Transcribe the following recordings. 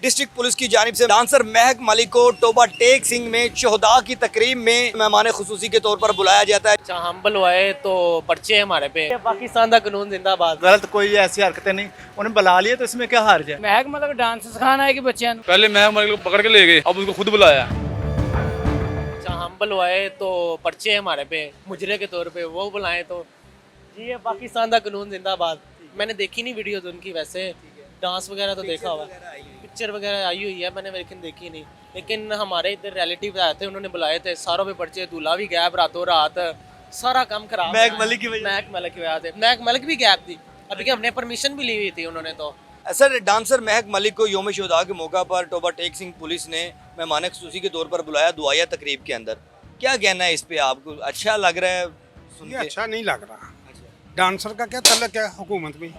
District police की जानिब से डांसर महक मलिक को टोबा टेक सिंह में शोहदा की तकरीब में मेहमान खुसूसी के तौर पर बुलाया जाता है। अच्छा हम बुलवाए तो पर्चे हमारे पे। पाकिस्तान का कानून जिंदाबाद। गलत कोई ऐसी हरकतें नहीं, उन्हें बुला लिए तो इसमें क्या हार्ज है। महक मतलब डांस सिखाना है कि बच्चों को पहले महक मलिक को पकड़ के ले गए, अब उसको खुद बुलाया। अच्छा हम बुलवाए तो पर्चे हमारे पे मुजरे के तौर पे, वो बुलाए तो जी ये पाकिस्तान का कानून जिंदाबाद। मैंने देखी नहीं वीडियो तो उनकी, वैसे डांस वगैरह तो देखा हुआ, पिक्चर वगैरह आई हुई है मैंने, लेकिन देखी नहीं। लेकिन हमारे इधर रिलेटिव आए थे, उन्होंने बुलाए थे, सारों पे पर्चे, दूल्हा भी गैप रातों रात, सारा काम खराब। महक मलिक की वजह महक मलिक की वजह से महक मलिक भी गैप थी, अभी हमने परमिशन भी ली हुई थी उन्होंने तो। सर, डांसर महक मलिक को योम शोहदा के मौका पर टोबा टेक सिंह पुलिस ने मेहमान खुसूसी के तौर पर बुलाया दुआया तकरीब के अंदर। क्या कहना है इस पे आपको? अच्छा लग रहा है सुन ये के? अच्छा नहीं लग रहा। डांसर का क्या तल्लक है हुकूमत में?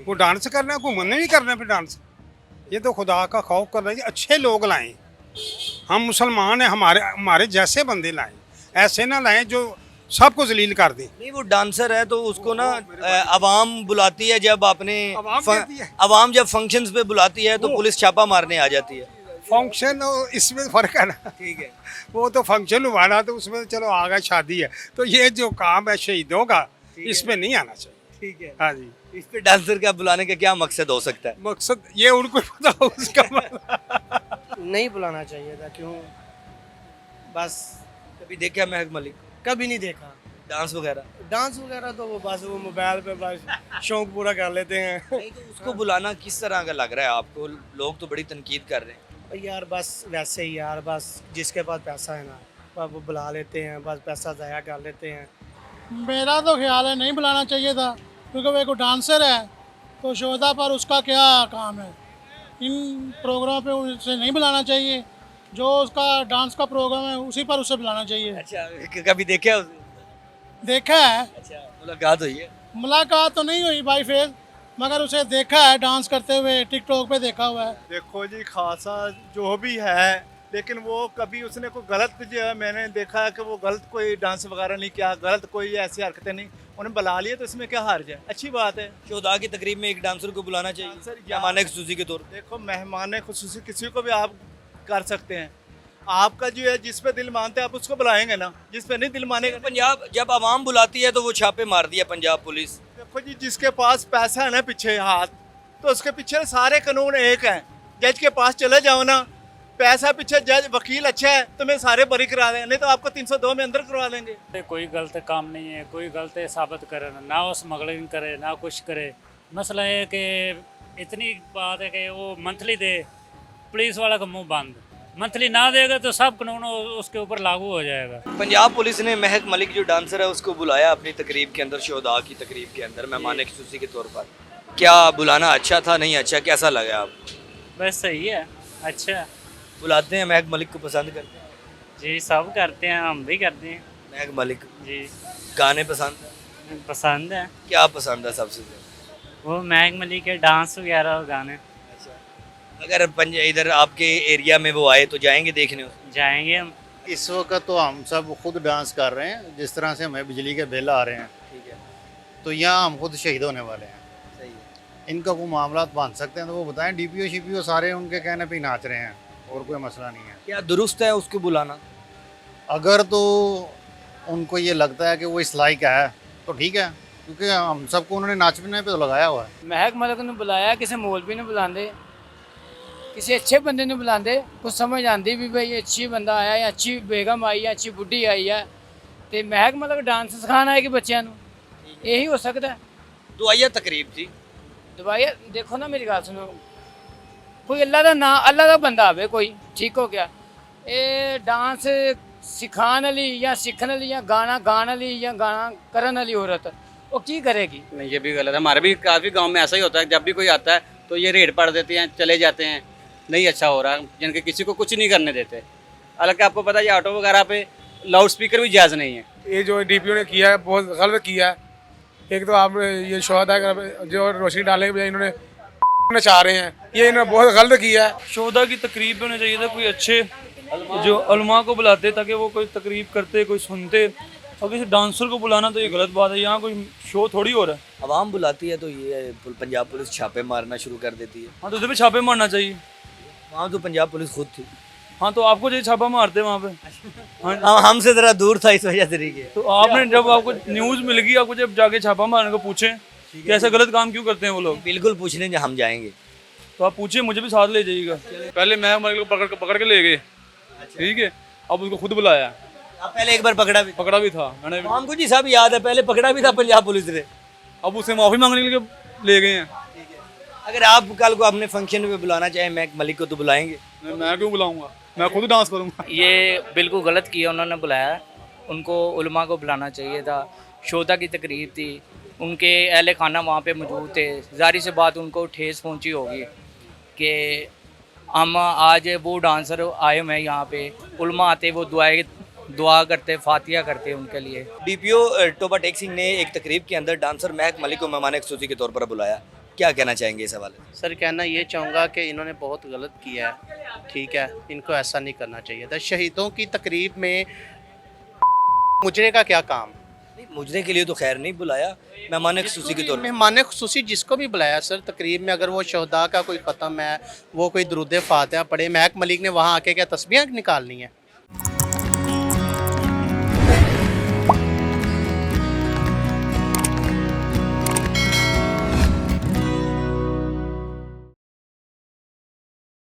वो डांस करना है, हुकूमत ने भी करना है फिर डांस। ये तो खुदा का खौफ कर रहे हैं, अच्छे लोग लाएं। हम मुसलमान हैं, हमारे जैसे बंदे लाएं, ऐसे ना लाएं जो सबको जलील कर दें। नहीं, वो डांसर है तो उसको ना अवाम बुलाती है, जब अपने अवाम कहती है। अवाम जब फंक्शंस पे बुलाती है तो पुलिस छापा मारने आ जाती है। फंक्शन और इसमें फ़र्क है ना। ठीक है, वो तो फंक्शन हुआ ना, तो उसमें चलो आगे शादी है, तो ये जो काम है शहीदों का, इसमें नहीं आना चाहिए। ठीक है। हाँ जी, इस पे डांसर का बुलाने का क्या मकसद हो सकता है? मकसद ये उनको पता हो उसका नहीं बुलाना चाहिए था। क्यों? बस कभी देखा महक मलिक कभी नहीं देखा। डांस वगैरह? डांस वगैरह तो वो बस वो मोबाइल पे बस शौक पूरा कर लेते हैं। नहीं, तो उसको बुलाना किस तरह का लग रहा है आपको? लोग तो बड़ी तनकीद कर रहे हैं। यार बस वैसे ही यार, बस जिसके पास पैसा है ना बस वो बुला लेते हैं, बस पैसा ज़ाया कर लेते हैं। मेरा तो ख्याल है नहीं बुलाना चाहिए था, क्योंकि वो एक डांसर है तो शोहदा पर उसका क्या काम है। इन प्रोग्राम पे उसे नहीं बुलाना चाहिए, जो उसका डांस का प्रोग्राम है उसी पर उसे बुलाना चाहिए। अच्छा, कभी देखा है उसे? देखा है, अच्छा, मुलाकात हुई है? मुलाकात तो नहीं हुई बाई फेस, मगर उसे देखा है डांस करते हुए, टिकटॉक पे देखा हुआ है। देखो जी, खासा जो भी है, लेकिन वो कभी उसने कोई गलत, जो है मैंने देखा है कि वो गलत कोई डांस वगैरह नहीं किया, गलत कोई ऐसी हरकतें नहीं, उन्हें बुला लिए तो इसमें क्या हार्ज है। अच्छी बात है। शोहदा की तकरीब में एक डांसर को बुलाना चाहिए मेहमान खुसूसी के तौर पर। देखो, मेहमान खुसूसी किसी को भी आप कर सकते हैं। आपका जो है जिस पे दिल मानते हैं आप उसको बुलाएंगे ना, जिस पे नहीं दिल मानेगा। पंजाब जब आवाम बुलाती है तो वो छापे मार दिया पंजाब पुलिस। देखो जी, जिसके पास पैसा है ना पीछे हाथ, तो उसके पीछे सारे कानून एक हैं। जज के पास चले जाओ ना, पैसा पीछे, जज वकील अच्छा है तो मैं सारे बरी करा देंगे, नहीं तो आपको 302 में अंदर करवा देंगे। कोई गलत काम नहीं है, कोई गलत साबित करे ना वो स्मगलिंग करे ना कुछ करे। मसला है कि इतनी बात है कि वो मंथली दे, पुलिस वाला का मुंह बंद। मंथली ना देगा तो सब कानून उसके ऊपर लागू हो जाएगा। पंजाब पुलिस ने महक मलिक जो डांसर है उसको बुलाया अपनी तकरीब के अंदर, शोहदा की तकरीब के अंदर मेहमान खुसूसी के तौर पर। क्या बुलाना अच्छा था, नहीं अच्छा, कैसा लगा आपको? बस सही है, अच्छा। बुलाते हैं महक मलिक को, पसंद करते हैं? जी सब करते हैं, हम भी करते हैं। महक मलिक जी गाने पसंद है? पसंद है। क्या पसंद है सबसे ज्यादा? वो महक मलिक के डांस वगैरह गाने। अगर इधर आपके एरिया में वो आए तो जाएंगे देखने? जाएंगे हम। इस वक्त तो हम सब खुद डांस कर रहे हैं, जिस तरह से हमें बिजली के बिल आ रहे हैं, ठीक है, तो यहाँ हम खुद शहीद होने वाले हैं। सही है। इनका कोई मामला बन सकते हैं तो वो बताएं। डीपीओ शीपीओ सारे उनके कहने पे ही नाच रहे हैं, और कोई मसला नहीं है। क्या दुरुस्त है उसको बुलाना? अगर तो उनको ये लगता है कि वो इस लायक है तो ठीक है, क्योंकि हम सबको उन्होंने नाचने पे तो लगाया हुआ है। महक मलिक ने बुलाया, किसी मौलवी ने बुलाते, किसी अच्छे बंदे ने बुलाते, कुछ समझ आती भी भाई अच्छी बंदा आया या अच्छी बेगम आई है, अच्छी बुढ़ी आई है, तो महक मलिक डांस सिखाना है कि बच्चों को, यही हो सकता है। दुआया तकरीब थी। दवाई देखो ना, मेरी गल सुनो, कोई अल्लाह का ना, अल्लाह का बंदा आवे कोई, ठीक हो गया। ये डांस सिखाने वाली या सीखने वाली या गाना गाने वाली या गाना करने वाली औरत वो की करेगी? नहीं, ये भी गलत है। हमारे भी काफ़ी गांव में ऐसा ही होता है, जब भी कोई आता है तो ये रेड पड़ देते हैं, चले जाते हैं, नहीं अच्छा हो रहा, जिनके किसी को कुछ नहीं करने देते। हालांकि आपको पता है ये ऑटो वगैरह पे लाउड स्पीकर भी जायज़ नहीं है। ये जो डीपीओ ने किया है बहुत गलत किया है। एक तो आप ये शोहदा का जो रोशनी डालने के बजाय इन्होंने नचा रहे हैं, ये इन्होंने बहुत गलत किया है। शोहदा की तकरीब में होना चाहिए था कोई अच्छे जो उलमा को बुलाते ताकि वो कोई तकरीब करते, कोई सुनते। और किसी डांसर को बुलाना तो ये गलत बात है, यहाँ कोई शो थोड़ी हो रहा है। आवाम बुलाती है तो ये पंजाब पुलिस छापे मारना शुरू कर देती है। हाँ, तो उधर भी छापे मारना चाहिए। वहाँ तो पंजाब पुलिस खुद थी। हाँ तो आपको जो छापा मारते वहाँ पे, हमसे ज़रा दूर था इस वजह से नहीं किया। तो आपने जब आपको न्यूज़ मिल गई, आपको जब जाके छापा मारने को पूछे कि ऐसा गलत काम क्यों करते हैं वो लोग, बिल्कुल पूछने हम जाएंगे। तो आप पूछिए, मुझे भी साथ ले जाइएगा। पहले महक मलिक को पकड़ के ले गए, ठीक है, अब उसको खुद बुलाया। आप पहले एक बार पकड़ा भी था मैंने, हमको जी साहब याद है, पहले पकड़ा भी था पंजाब पुलिस ने। अब उसे माफ़ी मांगने के लिए ले गए हैं। अगर आप कल को अपने फंक्शन में बुलाना चाहें महक मलिक को तो बुलाएंगे? मैं क्यों बुलाऊंगा, मैं खुद डांस करूंगा। ये बिल्कुल गलत किया उन्होंने बुलाया, उनको उलमा को बुलाना चाहिए था। शोधा की तकरीब थी, उनके अहले खाना वहाँ पे मौजूद थे, जाहिर सी बात उनको ठेस पहुँची होगी कि हम आज वो डांसर आए हुए हैं यहाँ पे, उलमा आते वो दुआ करते, फातिहा करते उनके लिए। डीपीओ टोबा टेक सिंह ने एक तकरीब के अंदर डांसर महक मलिक को मेहमान खुसूसी के तौर पर बुलाया, क्या कहना चाहेंगे इस हवाले से? सर कहना ये चाहूँगा कि इन्होंने बहुत गलत किया है, ठीक है, इनको ऐसा नहीं करना चाहिए था। शहीदों की तकरीब में मुजरे का क्या काम? नहीं, मुजरे के लिए तो खैर नहीं बुलाया, मेहमान खुसूसी के तौर पर। मेहमान खुसूसी जिसको भी बुलाया सर, तकरीब में अगर वो शहदा का कोई ख़त्म है, वो कोई दुरूद फातिहा पढ़े, महक मलिक ने वहाँ आके क्या तस्बीह निकालनी है?